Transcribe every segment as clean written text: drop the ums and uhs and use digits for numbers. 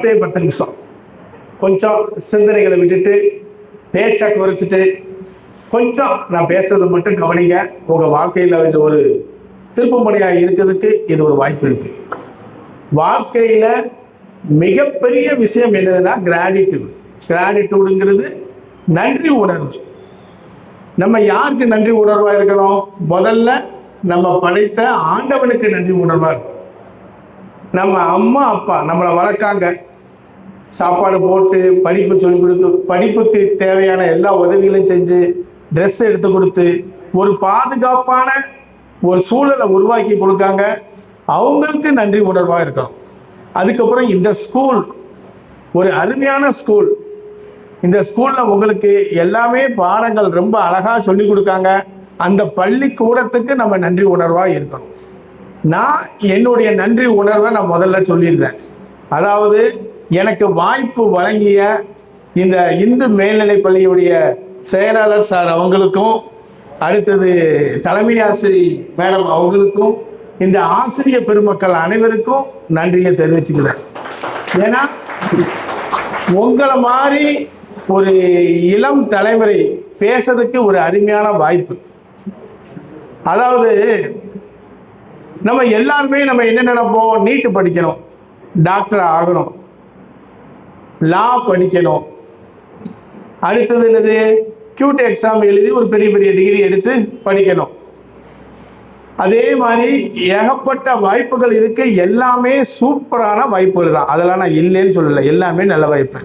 10 நிமிஷம் கொஞ்சம் சிந்தனைகளை விட்டுட்டு பேச்சை குறைச்சிட்டு கொஞ்சம் நான் பேசுறது மட்டும் கவனிங்க. உங்கள் வாழ்க்கையில் இது ஒரு திருப்புமுனையாக இருக்கிறதுக்கு இது ஒரு வாய்ப்பு இருக்கு. வாழ்க்கையில் மிகப்பெரிய விஷயம் என்னதுன்னா கிராட்டிடியூட். கிராட்டிடியூடுங்கிறது நன்றி உணர்வு. நம்ம யாருக்கு நன்றி உணர்வாக இருக்கணும்? முதல்ல நம்ம படைத்த ஆண்டவனுக்கு நன்றி உணர்வாக இருக்கும். நம்ம அம்மா அப்பா நம்மளை வளர்க்காங்க, சாப்பாடு போட்டு படிப்பு சொல்லிக் கொடுத்து படிப்புக்கு தேவையான எல்லா உதவிகளையும் செஞ்சு ட்ரெஸ் எடுத்து கொடுத்து ஒரு பாதுகாப்பான ஒரு சூழலை உருவாக்கி கொடுக்காங்க. அவங்களுக்கு நன்றி உணர்வாக இருக்கணும். அதுக்கப்புறம் இந்த ஸ்கூல் ஒரு அருமையான ஸ்கூல். இந்த ஸ்கூலில் உங்களுக்கு எல்லாமே பாடங்கள் ரொம்ப அழகாக சொல்லி கொடுக்காங்க. அந்த பள்ளிக்கூடத்துக்கு நம்ம நன்றி உணர்வாக இருக்கணும். நான் என்னுடைய நன்றி உணர்வை நான் முதல்ல சொல்லியிருந்தேன். அதாவது எனக்கு வாய்ப்பு வழங்கிய இந்த இந்து மேல்நிலைப் பள்ளியுடைய செயலாளர் சார் அவங்களுக்கும், அடுத்தது தலைமை ஆசிரியர் மேடம் அவங்களுக்கும், இந்த ஆசிரியர் பெருமக்கள் அனைவருக்கும் நன்றியை தெரிவிச்சுக்கிறேன். ஏன்னா உங்களை மாதிரி ஒரு இளம் தலைமுறை பேசுறதுக்கு ஒரு அருமையான வாய்ப்பு. அதாவது நம்ம எல்லாருமே நம்ம என்ன நினைப்போம்? நீட்டு படிக்கணும், டாக்டர் ஆகணும், லா படிக்கணும், அடுத்தது என்னது கியூட் எக்ஸாம் எழுதி ஒரு பெரிய பெரிய டிகிரி எடுத்து படிக்கணும். அதே மாதிரி ஏகப்பட்ட வாய்ப்புகள் இருக்கு. எல்லாமே சூப்பரான வாய்ப்புகள் தான், அதெல்லாம் நான் இல்லைன்னு சொல்லலை. எல்லாமே நல்ல வாய்ப்பு.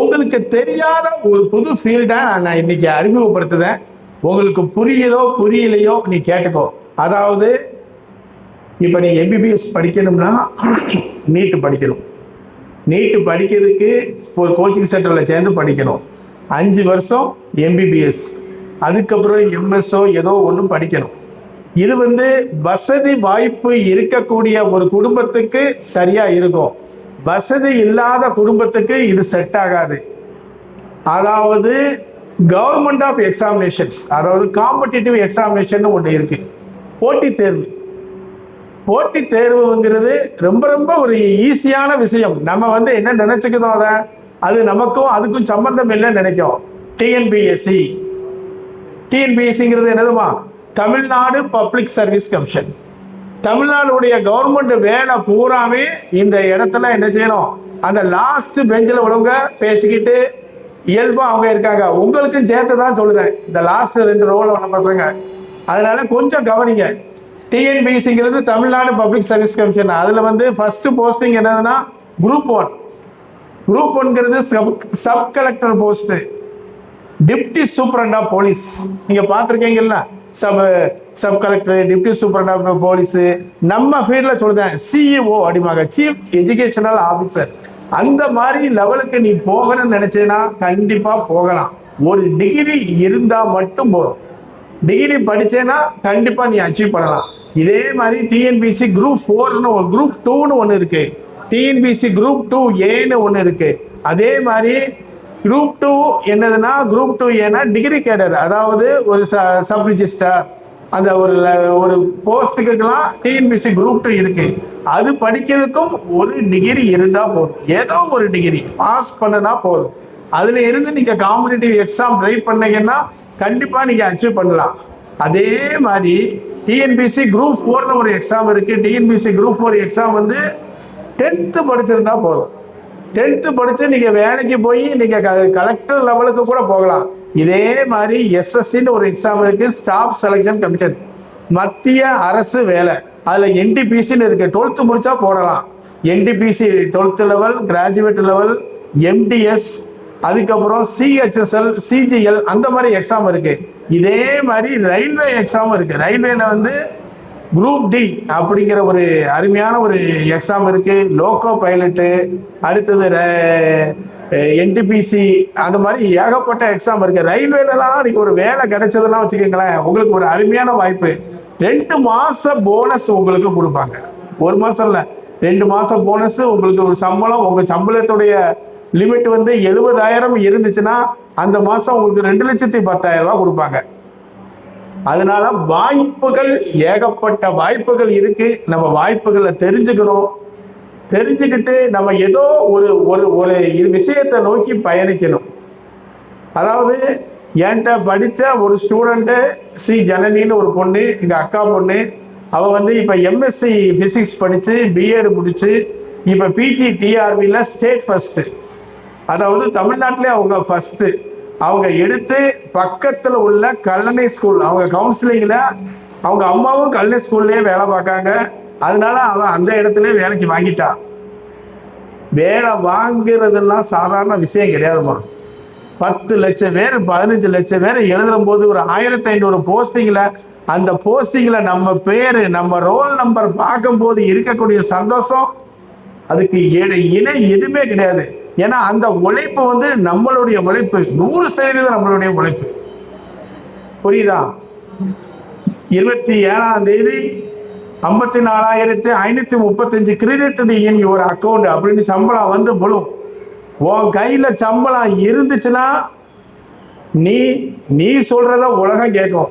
உங்களுக்கு தெரியாத ஒரு புது ஃபீல்டை நான் இன்னைக்கு அறிமுகப்படுத்துதேன். உங்களுக்கு புரியுதோ புரியலையோ நீ கேட்டுக்கோ. அதாவது இப்போ நீ எம்பிபிஎஸ் படிக்கணும்னா நீட்டு படிக்கணும். நீட்டு படிக்கிறதுக்கு ஒரு கோச்சிங் சென்டரில் சேர்ந்து படிக்கணும். 5 வருஷம் எம்பிபிஎஸ், அதுக்கப்புறம் எம்எஸ்ஓ ஏதோ ஒன்று படிக்கணும். இது வசதி வாய்ப்பு இருக்கக்கூடிய ஒரு குடும்பத்துக்கு சரியா இருக்கும். வசதி இல்லாத குடும்பத்துக்கு இது செட் ஆகாது. அதாவது கவர்மெண்ட் ஆஃப் எக்ஸாமினேஷன்ஸ், அதாவது காம்படிட்டிவ் எக்ஸாமினேஷன் ஒன்று இருக்கு, போட்டித் தேர்வு. போட்டித் தேர்வுங்கிறது ரொம்ப ரொம்ப ஒரு ஈஸியான விஷயம். நம்ம என்ன நினைச்சுக்கிறோம், அது நமக்கும் அதுக்கும் சம்பந்தம் இல்லைன்னு நினைக்கும். டிஎன்பிஎஸ்சி, டிஎன்பிஎஸ்சிங்கிறது என்னதுமா? Tamil Nadu public service commission. தமிழ்நாடுடைய கவர்மெண்ட் வேலை பூராமே இந்த இடத்துல என்ன செய்யணும்? அந்த லாஸ்ட் பெஞ்சில் உள்ளவங்க பேசிக்கிட்டு இயல்பா அவங்க இருக்காங்க. உங்களுக்கும் சேர்த்து தான் சொல்லுறேன், இந்த லாஸ்ட் 2 ரோல வர பசங்க. அதனால கொஞ்சம் கவனிங்க. டிஎன்பிஎஸ்சிங்கிறது தமிழ்நாடு பப்ளிக் சர்வீஸ் கமிஷன். அதில் ஃபர்ஸ்ட் போஸ்டிங் என்னதுன்னா குரூப் 1. குரூப் 1ங்கிறது sub collector post, deputy superintendent of police. நீங்க பார்த்துருக்கீங்கல்ல, sub collector, deputy superintendent of police. நம்ம ஃபீல்டில் சொல்லுதேன் சிஇஓ அப்படிமாங்க, சீஃப் எஜுகேஷனல் ஆஃபீஸர். அந்த மாதிரி லெவலுக்கு நீ போகணும்னு நினைச்சேன்னா கண்டிப்பா போகலாம். ஒரு டிகிரி இருந்தா மட்டும் போதும். டிகிரி படிச்சேன்னா கண்டிப்பா நீ அச்சீவ் பண்ணலாம். இதே மாதிரி டிஎன்பிசி குரூப் 4ன்னு குரூப் 2ன்னு ஒன்று இருக்கு, டிஎன்பிசி குரூப் 2A ஒன்று இருக்கு. அதே மாதிரி குரூப் 2 என்னதுன்னா, குரூப் 2A டிகிரி கேடர், அதாவது ஒரு சப் ரிஜிஸ்டர், அந்த ஒரு போஸ்ட்டுக்கெல்லாம் டிஎன்பிசி குரூப் 2 இருக்கு. அது படிக்கிறதுக்கும் ஒரு டிகிரி இருந்தா போதும். ஏதோ ஒரு டிகிரி பாஸ் பண்ணனா போதும். அதுல இருந்து நீங்க காம்படிட்டிவ் எக்ஸாம் ட்ரை பண்ணீங்கன்னா கண்டிப்பா நீங்க அச்சீவ் பண்ணலாம். அதே மாதிரி டிஎன்பிசி குரூப் 4ன்னு ஒரு எக்ஸாம் இருக்கு. டிஎன்பிசி குரூப் 4 எக்ஸாம் 10th படிச்சிருந்தா போதும். 10th படிச்சு நீங்க வேலைக்கு போய் நீங்க கலெக்டர் லெவலுக்கு கூட போகலாம். இதே மாதிரி எஸ்எஸ்சின்னு ஒரு எக்ஸாம் இருக்கு, ஸ்டாஃப் செலக்ஷன் கமிஷன், மத்திய அரசு வேலை. அதுல என்டிபிசின்னு இருக்கு, 12th முடிச்சா போடலாம். NTPC 12th level, graduate level, MTS, அதுக்கப்புறம் சிஹெச்எஸ்எல், சிஜிஎல், அந்த மாதிரி எக்ஸாம் இருக்கு. இதே மாதிரி ரயில்வே எக்ஸாம் இருக்கு. ரயில்வேல குரூப் டி அப்படிங்கிற ஒரு அருமையான ஒரு எக்ஸாம் இருக்கு. லோக்கோ பைலட்டு, அடுத்தது என்டிபிசி, அந்த மாதிரி ஏகப்பட்ட எக்ஸாம் இருக்கு. ரயில்வேலாம் நீங்க ஒரு வேலை கிடைச்சதுன்னா வச்சுக்கோங்களேன், உங்களுக்கு ஒரு அருமையான வாய்ப்பு. 2 மாசம் போனஸ் உங்களுக்கு கொடுப்பாங்க. 1 மாசம் இல்லை, 2 மாசம் போனஸ் உங்களுக்கு. ஒரு சம்பளம், உங்க சம்பளத்துடைய லிமிட் 70,000 இருந்துச்சுன்னா அந்த மாசம் உங்களுக்கு 2,10,000 ரூபாய் கொடுப்பாங்க. அதனால வாய்ப்புகள், ஏகப்பட்ட வாய்ப்புகள் இருக்கு. நம்ம வாய்ப்புகளை தெரிஞ்சுக்கணும். தெரிஞ்சுக்கிட்டு நம்ம ஏதோ ஒரு ஒரு ஒரு விஷயத்தை நோக்கி பயணிக்கணும். அதாவது என்கிட்ட படித்த ஒரு ஸ்டூடெண்ட்டு ஸ்ரீ ஜனனின்னு ஒரு பொண்ணு, எங்கள் அக்கா பொண்ணு, அவள் வந்து இப்போ எம்எஸ்சி ஃபிசிக்ஸ் படித்து பிஎட் முடித்து இப்போ பிஜி டிஆர்பியில் ஸ்டேட் ஃபஸ்ட்டு, அதாவது தமிழ்நாட்டிலே அவங்க ஃபஸ்ட்டு. அவங்க எடுத்து பக்கத்தில் உள்ள கல்லணை ஸ்கூல், அவங்க கவுன்சிலிங்கில் அவங்க அம்மாவும் கல்லணை ஸ்கூல்லேயே வேலை பார்க்காங்க. அதனால அவன் அந்த இடத்துல வேலைக்கு வாங்கிட்டான். வேலை வாங்குறதெல்லாம் சாதாரண விஷயம் கிடையாதுமா. 10 லட்சம் பேர் 15 லட்சம் பேர் எழுதுற போது ஒரு 1500 போஸ்டிங்கில், அந்த போஸ்டிங்கில் நம்ம பேர் நம்ம ரோல் நம்பர் பார்க்கும்போது இருக்கக்கூடிய சந்தோஷம் அதுக்கு இணை எதுவுமே கிடையாது. ஏன்னா அந்த உழைப்பு வந்து நம்மளுடைய உழைப்பு, 100% நம்மளுடைய உழைப்பு. புரியுதா? 27ஆம் தேதி 54,535 கிரெடிட் இன் யுவர் அக்கௌண்ட் அப்படின்னு சம்பளம் வந்து விழும். உன் கையில் சம்பளம் இருந்துச்சுன்னா நீ சொல்றத உலகம் கேட்கும்.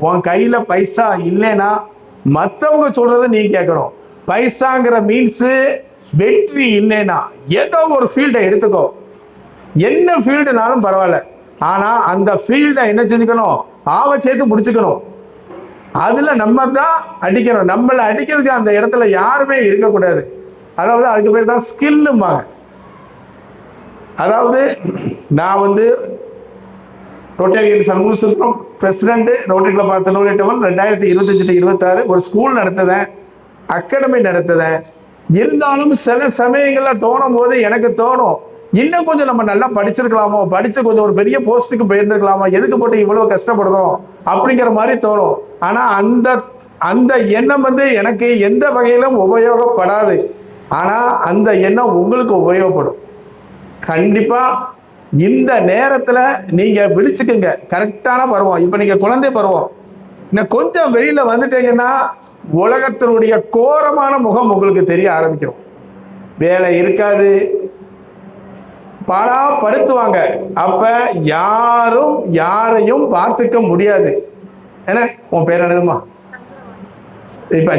உன் கையில் பைசா இல்லைன்னா மற்றவங்க சொல்றத நீ கேட்கணும். பைசாங்கிற மீன்ஸு வெற்றி இல்லைன்னா ஏதோ ஒரு ஃபீல்டை எடுத்துக்கோ, என்ன ஃபீல்டுனாலும் பரவாயில்ல. ஆனால் அந்த ஃபீல்டை என்ன செஞ்சுக்கணும், சேர்த்து பிடிச்சிக்கணும். அதில் நம்ம தான் அடிக்கணும். நம்மளை அடிக்கிறதுக்கு அந்த இடத்துல யாருமே இருக்கக்கூடாது. அதாவது அதுக்கு பேர் தான் ஸ்கில்லும்பாங்க. அதாவது நான் வந்து Rotarian Shanmugasundaram president, Rotary Club of Tirunelveli 2025-26 ஒரு ஸ்கூல் நடத்துதேன், அகாடமி நடத்துதேன். இருந்தாலும் சில சமயங்களில் தோணும் போது எனக்கு தோணும், இன்னும் கொஞ்சம் நம்ம நல்லா படிச்சிருக்கலாமோ, படித்து கொஞ்சம் ஒரு பெரிய போஸ்ட்டுக்கு போயிருந்துருக்கலாமோ, எதுக்கு போட்டு இவ்வளோ கஷ்டப்படுதோம் அப்படிங்கிற மாதிரி தோணும். ஆனால் அந்த எண்ணம் வந்து எனக்கு எந்த வகையிலும் உபயோகப்படாது. ஆனால் அந்த எண்ணம் உங்களுக்கு உபயோகப்படும். கண்டிப்பாக இந்த நேரத்தில் நீங்கள் விழிச்சுக்குங்க. கரெக்டான பருவம். இப்போ நீங்கள் குழந்தை பருவம், இன்னும் கொஞ்சம் வெளியில் வந்துட்டீங்கன்னா உலகத்தினுடைய கோரமான முகம் உங்களுக்கு தெரிய ஆரம்பிக்கும். வேலை இருக்காது, படுத்துவாங்க. அப்ப யாரும் யாரையும் பார்த்துக்க முடியாது. ஏன்னா உன் பேர் என்னதுமா? இப்ப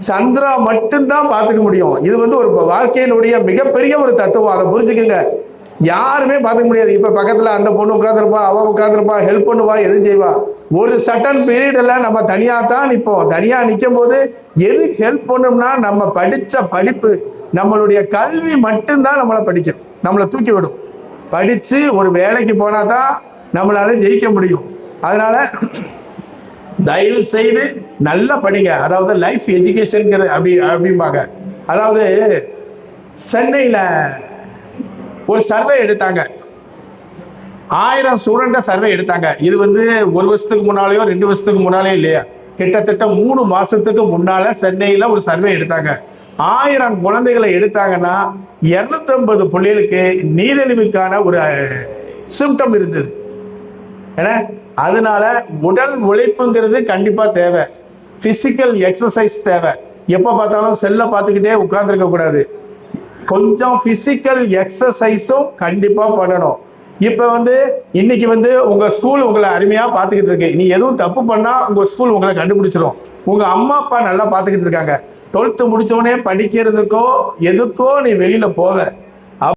சந்திரா மட்டும்தான் பார்த்துக்க முடியும். இது வந்து ஒரு வாழ்க்கையினுடைய மிகப்பெரிய ஒரு தத்துவம். அதை புரிஞ்சுக்கோங்க. யாருமே பார்த்துக்க முடியாது. இப்ப பக்கத்துல அந்த பொண்ணு உட்காந்துருப்பா, அவ உட்காந்துருப்பா, ஹெல்ப் பண்ணுவா, எதுவும் செய்வா. ஒரு சட்டன் பீரியட்ல நம்ம தனியா தான் நிற்போம். தனியா நிற்கும் போது எது ஹெல்ப் பண்ணோம்னா நம்ம படிச்ச படிப்பு, நம்மளுடைய கல்வி மட்டும்தான் நம்மளை படிக்கும், நம்மளை தூக்கி விடும். படிச்சு ஒரு வேலைக்கு போனா தான் நம்மளால ஜெயிக்க முடியும். அதனால தயவு செய்து நல்லா படிங்க. அதாவது லைஃப் எஜுகேஷன் அப்படிம்பாங்க. அதாவது சென்னையில் ஒரு சர்வே எடுத்தாங்க, 1000 ஸ்டூடெண்ட்டை சர்வே எடுத்தாங்க. இது வந்து 1 வருஷத்துக்கு முன்னாலேயோ 2 வருஷத்துக்கு முன்னாலே இல்லையா, கிட்டத்தட்ட 3 மாசத்துக்கு முன்னால சென்னையில் ஒரு சர்வே எடுத்தாங்க. 1000 குழந்தைகளை எடுத்தாங்கன்னா 250 பிள்ளைகளுக்கு நீரிழிவுக்கான ஒரு சிம்டம் இருந்தது. ஏன்னா அதனால உடல் உழைப்புங்கிறது கண்டிப்பா தேவை. பிசிக்கல் எக்ஸசைஸ் தேவை. எப்போ பார்த்தாலும் செல்லை பார்த்துக்கிட்டே உட்கார்ந்துருக்க கூடாது. கொஞ்சம் பிசிக்கல் எக்ஸசைஸும் கண்டிப்பா பண்ணணும். இப்போ வந்து இன்னைக்கு வந்து உங்க ஸ்கூல் உங்களை அருமையா பார்த்துக்கிட்டு இருக்கு. நீ எதுவும் தப்பு பண்ணா உங்க ஸ்கூல் உங்களை கண்டுபிடிச்சிடும். உங்க அம்மா அப்பா நல்லா பார்த்துக்கிட்டு இருக்காங்க. 12th முடிச்சவனே படிக்கிறதுக்கோ எதுக்கோ நீ வெளியில போவ.